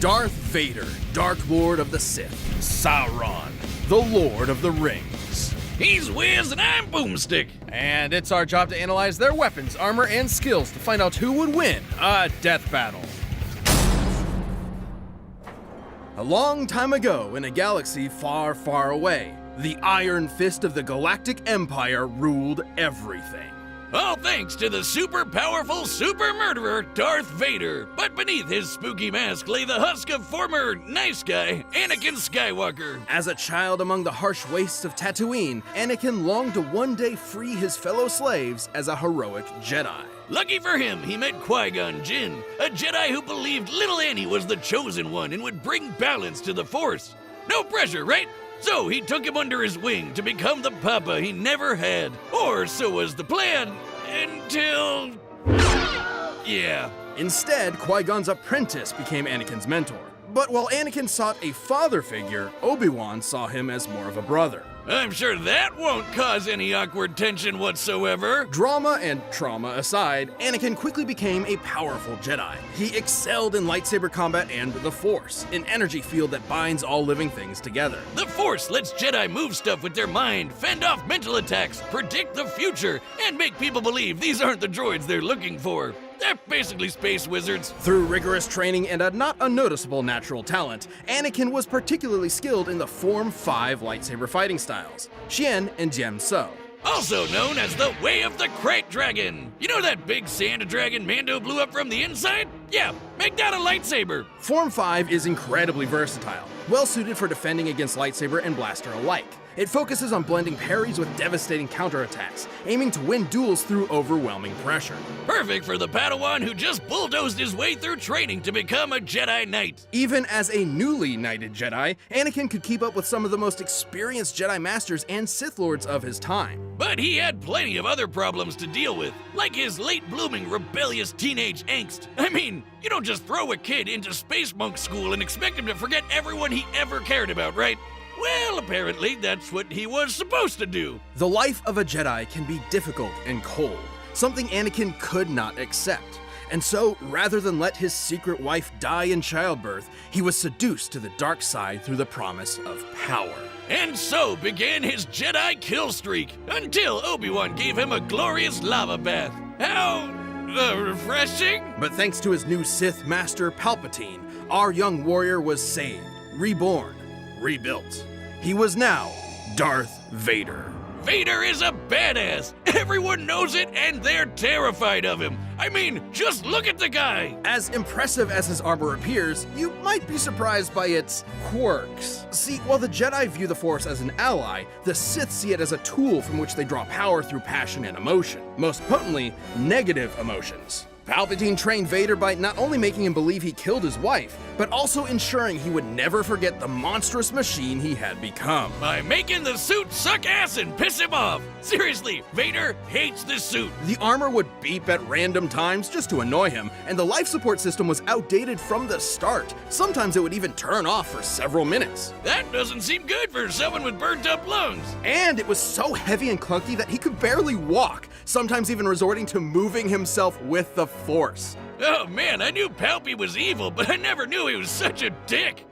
Darth Vader, Dark Lord of the Sith. Sauron, the Lord of the Rings. He's Wiz and I'm Boomstick. And it's our job to analyze their weapons, armor, and skills to find out who would win a death battle. A long time ago, in a galaxy far, far away, the Iron Fist of the Galactic Empire ruled everything. All thanks to the super powerful super murderer Darth Vader. But beneath his spooky mask lay the husk of former nice guy Anakin Skywalker. As a child among the harsh wastes of Tatooine, Anakin longed to one day free his fellow slaves as a heroic Jedi. Lucky for him, he met Qui-Gon Jinn, a Jedi who believed little Annie was the chosen one and would bring balance to the Force. No pressure, right? So he took him under his wing to become the papa he never had. Or so was the plan, until... yeah. Instead, Qui-Gon's apprentice became Anakin's mentor. But while Anakin sought a father figure, Obi-Wan saw him as more of a brother. I'm sure that won't cause any awkward tension whatsoever. Drama and trauma aside, Anakin quickly became a powerful Jedi. He excelled in lightsaber combat and the Force, an energy field that binds all living things together. The Force lets Jedi move stuff with their mind, fend off mental attacks, predict the future, and make people believe these aren't the droids they're looking for. They're basically space wizards. Through rigorous training and a not unnoticeable natural talent, Anakin was particularly skilled in the Form 5 lightsaber fighting styles, Xian and Jian So. Also known as the Way of the Crate Dragon. You know that big sand dragon Mando blew up from the inside? Yeah, make that a lightsaber. Form 5 is incredibly versatile, well suited for defending against lightsaber and blaster alike. It focuses on blending parries with devastating counterattacks, aiming to win duels through overwhelming pressure. Perfect for the Padawan who just bulldozed his way through training to become a Jedi Knight. Even as a newly knighted Jedi, Anakin could keep up with some of the most experienced Jedi Masters and Sith Lords of his time. But he had plenty of other problems to deal with, like his late-blooming rebellious teenage angst. I mean, you don't just throw a kid into space monk school and expect him to forget everyone he ever cared about, right? Well, apparently that's what he was supposed to do. The life of a Jedi can be difficult and cold, something Anakin could not accept. And so, rather than let his secret wife die in childbirth, he was seduced to the dark side through the promise of power. And so began his Jedi kill streak, until Obi-Wan gave him a glorious lava bath. How... refreshing? But thanks to his new Sith Master Palpatine, our young warrior was saved, reborn, rebuilt. He was now Darth Vader. Vader is a badass. Everyone knows it and they're terrified of him. I mean, just look at the guy. As impressive as his armor appears, you might be surprised by its quirks. See, while the Jedi view the Force as an ally, the Sith see it as a tool from which they draw power through passion and emotion. Most potently, negative emotions. Palpatine trained Vader by not only making him believe he killed his wife, but also ensuring he would never forget the monstrous machine he had become. By making the suit suck ass and piss him off. Seriously, Vader hates this suit. The armor would beep at random times just to annoy him, and the life support system was outdated from the start. Sometimes it would even turn off for several minutes. That doesn't seem good for someone with burnt up lungs. And it was so heavy and clunky that he could barely walk, sometimes even resorting to moving himself with the Force. Oh man, I knew Palpy was evil, but I never knew he was such a dick.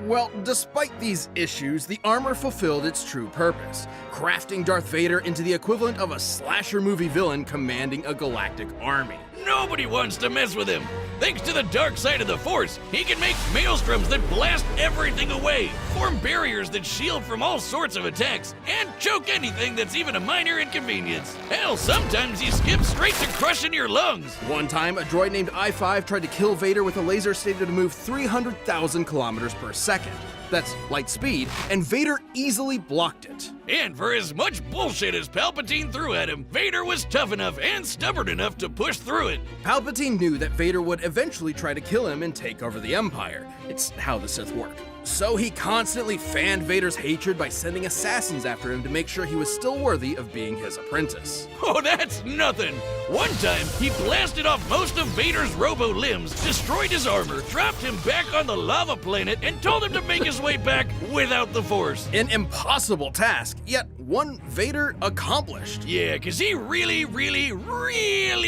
Well, despite these issues, the armor fulfilled its true purpose, crafting Darth Vader into the equivalent of a slasher movie villain commanding a galactic army. Nobody wants to mess with him. Thanks to the dark side of the Force, he can make maelstroms that blast everything away, form barriers that shield from all sorts of attacks, and choke anything that's even a minor inconvenience. Hell, sometimes he skips straight to crushing your lungs. One time, a droid named I-5 tried to kill Vader with a laser stated to move 300,000 kilometers per second. That's light speed, and Vader easily blocked it. And for as much bullshit as Palpatine threw at him, Vader was tough enough and stubborn enough to push through it. Palpatine knew that Vader would eventually try to kill him and take over the Empire. It's how the Sith work. So he constantly fanned Vader's hatred by sending assassins after him to make sure he was still worthy of being his apprentice. Oh, that's nothing. One time, he blasted off most of Vader's robo-limbs, destroyed his armor, dropped him back on the lava planet, and told him to make his way back without the Force. An impossible task, yet one Vader accomplished. Yeah, 'cause he really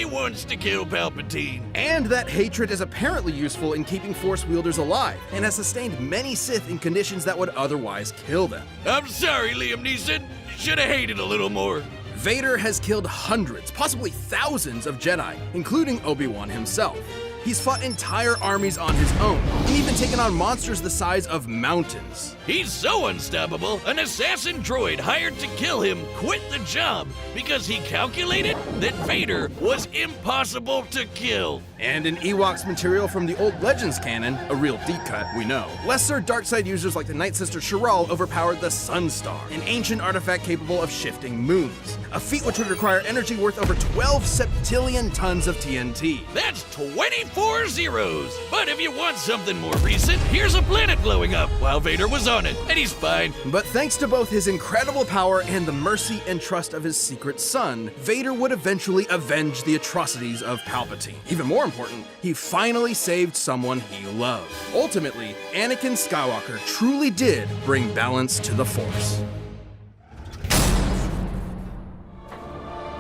wants to kill Palpatine. And that hatred is apparently useful in keeping Force wielders alive, and has sustained many Sith in conditions that would otherwise kill them. I'm sorry, Liam Neeson. Should have hated a little more. Vader has killed hundreds, possibly thousands of Jedi, including Obi-Wan himself. He's fought entire armies on his own, and even taken on monsters the size of mountains. He's so unstoppable, an assassin droid hired to kill him quit the job because he calculated that Vader was impossible to kill. And in Ewoks material from the old Legends canon, a real deep cut, we know, lesser dark side users like the Night Sister Shirral overpowered the Sunstar, an ancient artifact capable of shifting moons, a feat which would require energy worth over 12 septillion tons of TNT. That's 24 zeros. But if you want something more recent, here's a planet blowing up while Vader was on it, and he's fine. But thanks to both his incredible power and the mercy and trust of his secret son, Vader would eventually avenge the atrocities of Palpatine. Even more important, he finally saved someone he loved. Ultimately, Anakin Skywalker truly did bring balance to the Force.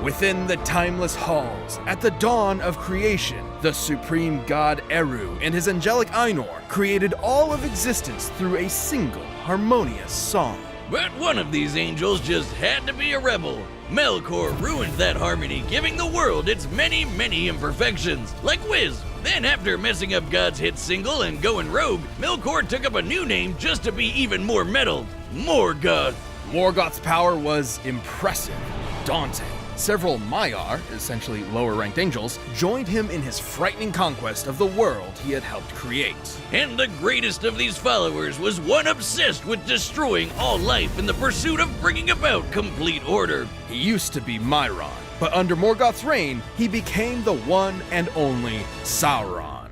Within the timeless halls, at the dawn of creation, the supreme god Eru and his angelic Ainur created all of existence through a single harmonious song. But one of these angels just had to be a rebel. Melkor ruined that harmony, giving the world its many imperfections, like Wiz. Then after messing up God's hit single and going rogue, Melkor took up a new name just to be even more metal, Morgoth. Morgoth's power was impressive, daunting. Several Maiar, essentially lower-ranked angels, joined him in his frightening conquest of the world he had helped create. And the greatest of these followers was one obsessed with destroying all life in the pursuit of bringing about complete order. He used to be Myron, but under Morgoth's reign, he became the one and only Sauron.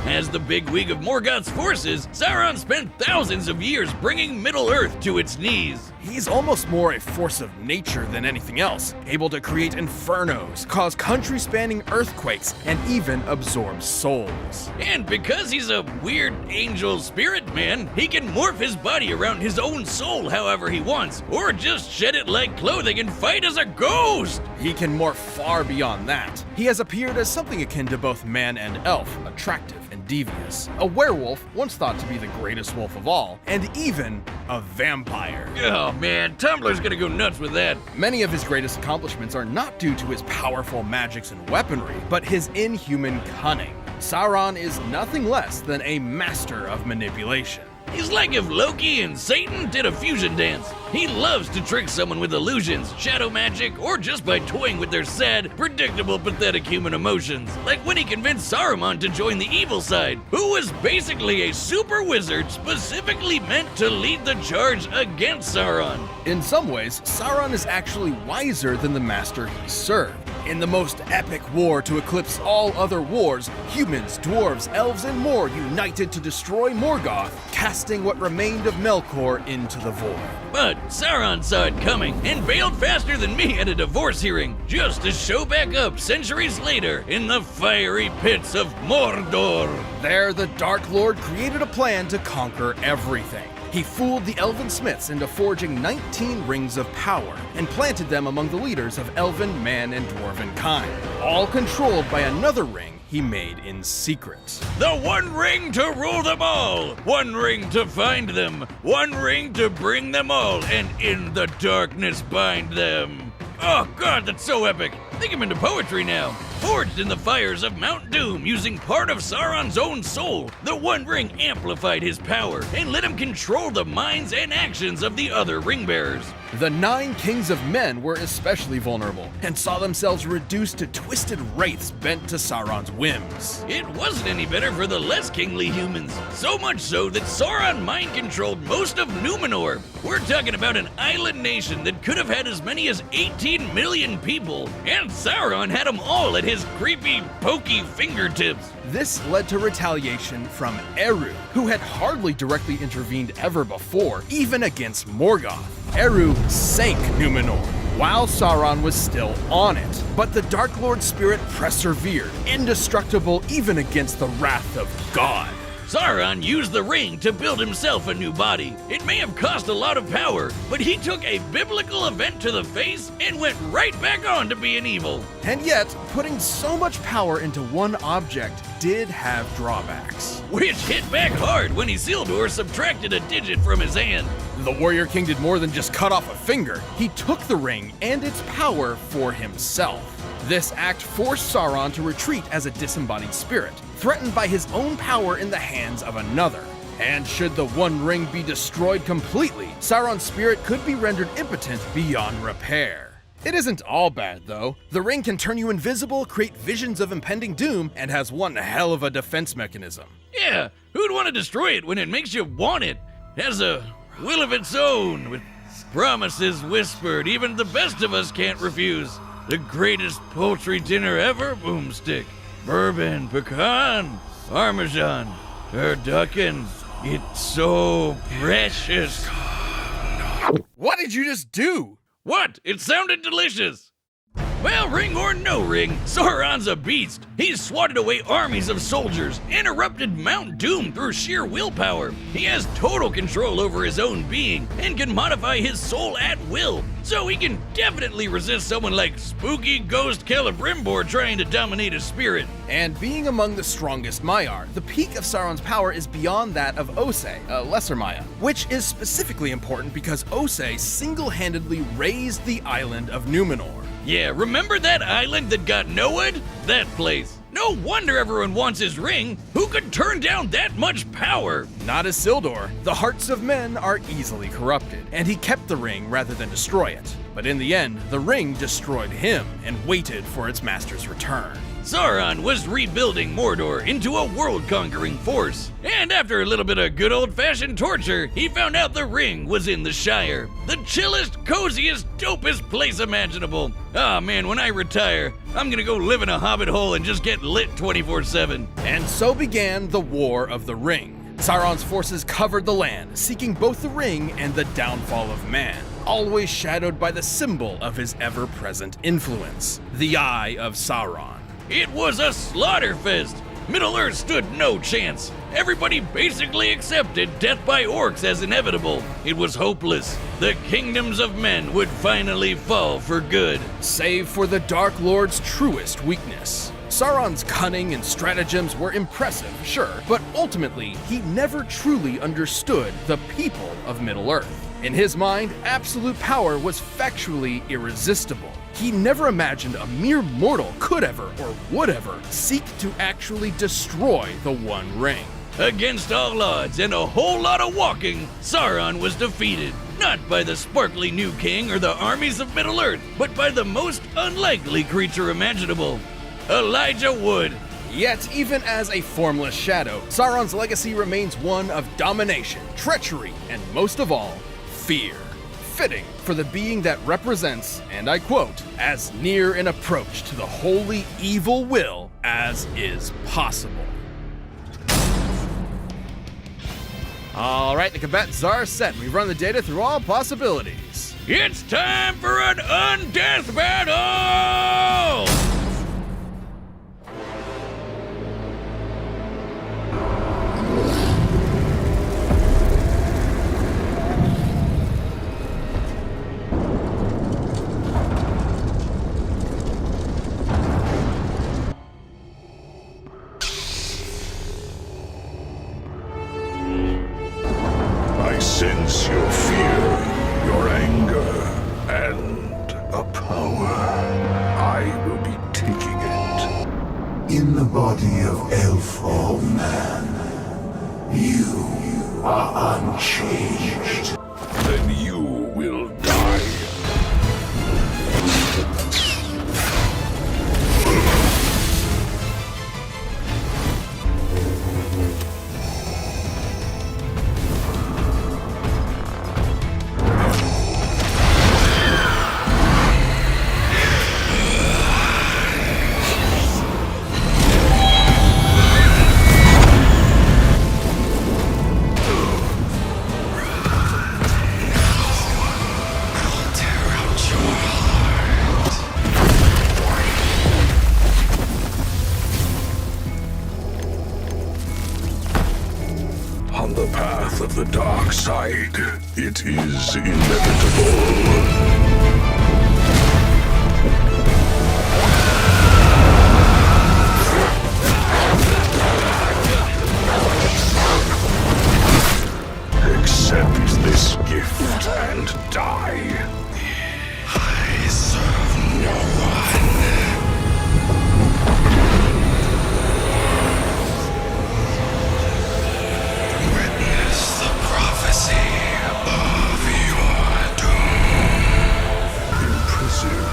As the bigwig of Morgoth's forces, Sauron spent thousands of years bringing Middle-earth to its knees. He's almost more a force of nature than anything else, able to create infernos, cause country-spanning earthquakes, and even absorb souls. And because he's a weird angel spirit man, he can morph his body around his own soul however he wants, or just shed it like clothing and fight as a ghost! He can morph far beyond that. He has appeared as something akin to both man and elf, attractive and devious. A werewolf, once thought to be the greatest wolf of all, and even a vampire. Oh man, Tumblr's gonna go nuts with that. Many of his greatest accomplishments are not due to his powerful magics and weaponry, but his inhuman cunning. Sauron is nothing less than a master of manipulation. He's like if Loki and Satan did a fusion dance. He loves to trick someone with illusions, shadow magic, or just by toying with their sad, predictable, pathetic human emotions. Like when he convinced Saruman to join the evil side, who was basically a super wizard specifically meant to lead the charge against Sauron. In some ways, Sauron is actually wiser than the master he served. In the most epic war to eclipse all other wars, humans, dwarves, elves, and more united to destroy Morgoth, casting what remained of Melkor into the void. But Sauron saw it coming and bailed faster than me at a divorce hearing, just to show back up centuries later in the fiery pits of Mordor. There, the Dark Lord created a plan to conquer everything. He fooled the elven smiths into forging 19 rings of power and planted them among the leaders of elven, man, and dwarven kind, all controlled by another ring he made in secret. The one ring to rule them all, one ring to find them, one ring to bring them all, and in the darkness bind them. Oh god, that's so epic. Think I'm into poetry now. Forged in the fires of Mount Doom using part of Sauron's own soul, the One Ring amplified his power and let him control the minds and actions of the other ring bearers. The 9 kings of men were especially vulnerable, and saw themselves reduced to twisted wraiths bent to Sauron's whims. It wasn't any better for the less kingly humans, so much so that Sauron mind-controlled most of Numenor. We're talking about an island nation that could have had as many as 18 million people, and Sauron had them all at his creepy, pokey fingertips. This led to retaliation from Eru, who had hardly directly intervened ever before, even against Morgoth. Eru sank Numenor, while Sauron was still on it. But the Dark Lord spirit persevered, indestructible even against the wrath of God. Sauron used the ring to build himself a new body. It may have cost a lot of power, but he took a biblical event to the face and went right back on to being evil. And yet, putting so much power into one object did have drawbacks. Which hit back hard when Isildur subtracted a digit from his hand. The Warrior King did more than just cut off a finger. He took the ring and its power for himself. This act forced Sauron to retreat as a disembodied spirit, threatened by his own power in the hands of another. And should the One Ring be destroyed completely, Sauron's spirit could be rendered impotent beyond repair. It isn't all bad, though. The ring can turn you invisible, create visions of impending doom, and has one hell of a defense mechanism. Yeah, who'd want to destroy it when it makes you want it? It has a will of its own, with promises whispered even the best of us can't refuse. The greatest poultry dinner ever, boomstick. Bourbon, pecan, parmesan, turducken. It's so precious. What did you just do? What? It sounded delicious. Well, ring or no ring, Sauron's a beast. He's swatted away armies of soldiers and erupted Mount Doom through sheer willpower. He has total control over his own being and can modify his soul at will. So he can definitely resist someone like spooky ghost Celebrimbor trying to dominate his spirit. And being among the strongest Maiar, the peak of Sauron's power is beyond that of Osei, a lesser Maya, which is specifically important because Osei single-handedly raised the island of Numenor. Yeah, remember that island that got Noah'd? That place. No wonder everyone wants his ring. Who could turn down that much power? Not Isildur. The hearts of men are easily corrupted, and he kept the ring rather than destroy it. But in the end, the ring destroyed him and waited for its master's return. Sauron was rebuilding Mordor into a world-conquering force. And after a little bit of good old-fashioned torture, he found out the ring was in the Shire. The chillest, coziest, dopest place imaginable. Ah man, when I retire, I'm gonna go live in a hobbit hole and just get lit 24/7. And so began the War of the Ring. Sauron's forces covered the land, seeking both the ring and the downfall of man, always shadowed by the symbol of his ever-present influence, the Eye of Sauron. It was a slaughterfest. Middle-earth stood no chance. Everybody basically accepted death by orcs as inevitable. It was hopeless. The kingdoms of men would finally fall for good. Save for the Dark Lord's truest weakness. Sauron's cunning and stratagems were impressive, sure, but ultimately, he never truly understood the people of Middle-earth. In his mind, absolute power was factually irresistible. He never imagined a mere mortal could ever, or would ever, seek to actually destroy the One Ring. Against all odds and a whole lot of walking, Sauron was defeated. Not by the sparkly new king or the armies of Middle-earth, but by the most unlikely creature imaginable, Elijah Wood. Yet, even as a formless shadow, Sauron's legacy remains one of domination, treachery, and most of all, fear. Fitting for the being that represents, and I quote, as near an approach to the wholly evil will as is possible. All right, the combatants are set. We've run the data through all possibilities. It's time for an undeath battle! I sense your fear, your anger, and a power. I will be taking it. In the body of elf or man, you are unchanged. Then you will die. side. It is inevitable. Accept this gift and die. I serve no one. Witness the prophecy of your doom. Impressive.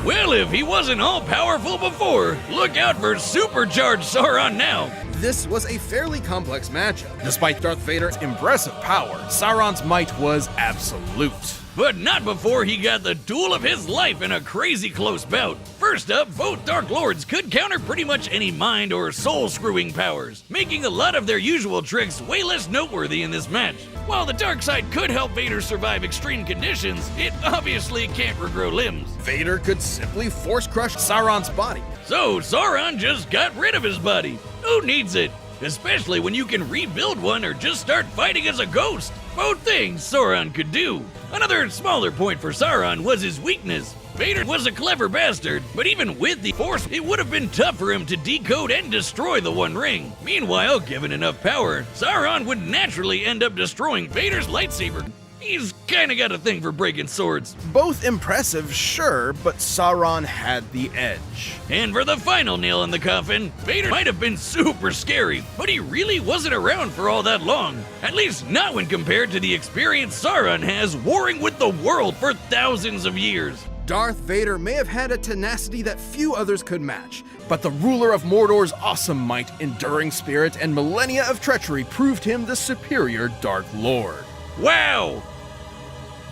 Well, if he wasn't all-powerful before, look out for supercharged Sauron now. This was a fairly complex matchup. Despite Darth Vader's impressive power, Sauron's might was absolute. But not before he got the duel of his life in a crazy close bout. First up, both Dark Lords could counter pretty much any mind or soul-screwing powers, making a lot of their usual tricks way less noteworthy in this match. While the dark side could help Vader survive extreme conditions, it obviously can't regrow limbs. Vader could simply force crush Sauron's body. So Sauron just got rid of his body. Who needs it? Especially when you can rebuild one or just start fighting as a ghost. Both things Sauron could do. Another smaller point for Sauron was his weakness. Vader was a clever bastard, but even with the Force, it would have been tough for him to decode and destroy the One Ring. Meanwhile, given enough power, Sauron would naturally end up destroying Vader's lightsaber. He's kinda got a thing for breaking swords. Both impressive, sure, but Sauron had the edge. And for the final nail in the coffin, Vader might have been super scary, but he really wasn't around for all that long. At least not when compared to the experience Sauron has warring with the world for thousands of years. Darth Vader may have had a tenacity that few others could match, but the ruler of Mordor's awesome might, enduring spirit, and millennia of treachery proved him the superior Dark Lord. Wow!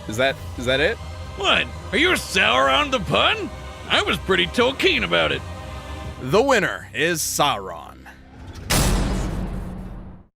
Is that it? What? Are you sour on the pun? I was pretty keen about it. The winner is Sauron.